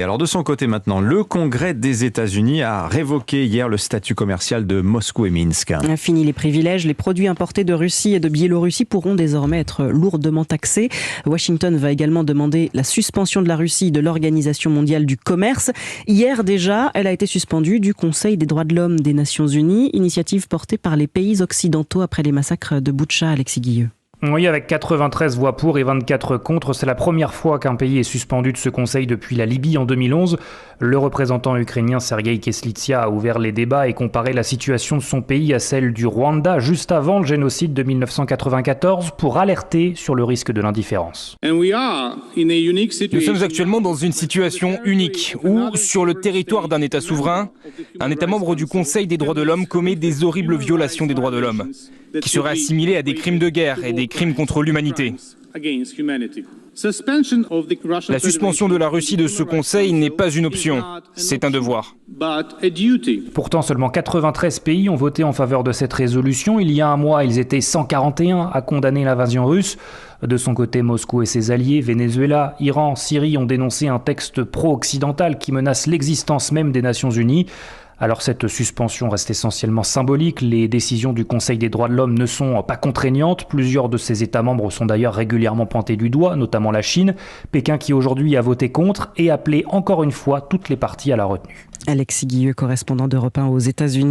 Et alors de son côté maintenant, le Congrès des États-Unis a révoqué hier le statut commercial de Moscou et Minsk. Fini les privilèges, les produits importés de Russie et de Biélorussie pourront désormais être lourdement taxés. Washington va également demander la suspension de la Russie de l'Organisation mondiale du commerce. Hier déjà, elle a été suspendue du Conseil des droits de l'homme des Nations Unies, initiative portée par les pays occidentaux après les massacres de Boutcha, Alexis Guilleux. Oui, avec 93 voix pour et 24 contre, c'est la première fois qu'un pays est suspendu de ce conseil depuis la Libye en 2011. Le représentant ukrainien Sergueï Keslytsia a ouvert les débats et comparé la situation de son pays à celle du Rwanda juste avant le génocide de 1994 pour alerter sur le risque de l'indifférence. Nous sommes actuellement dans une situation unique où, sur le territoire d'un État souverain, un État membre du Conseil des droits de l'homme commet des horribles violations des droits de l'homme, qui seraient assimilés à des crimes de guerre et des crimes contre l'humanité. La suspension de la Russie de ce Conseil n'est pas une option, c'est un devoir. Pourtant, seulement 93 pays ont voté en faveur de cette résolution. Il y a un mois, ils étaient 141 à condamner l'invasion russe. De son côté, Moscou et ses alliés, Venezuela, Iran, Syrie, ont dénoncé un texte pro-occidental qui menace l'existence même des Nations Unies. Alors cette suspension reste essentiellement symbolique. Les décisions du Conseil des droits de l'homme ne sont pas contraignantes. Plusieurs de ses États membres sont d'ailleurs régulièrement pointés du doigt, notamment la Chine. Pékin qui aujourd'hui a voté contre et appelé encore une fois toutes les parties à la retenue. Alexis Guilleux, correspondant d'Europe 1 aux États-Unis.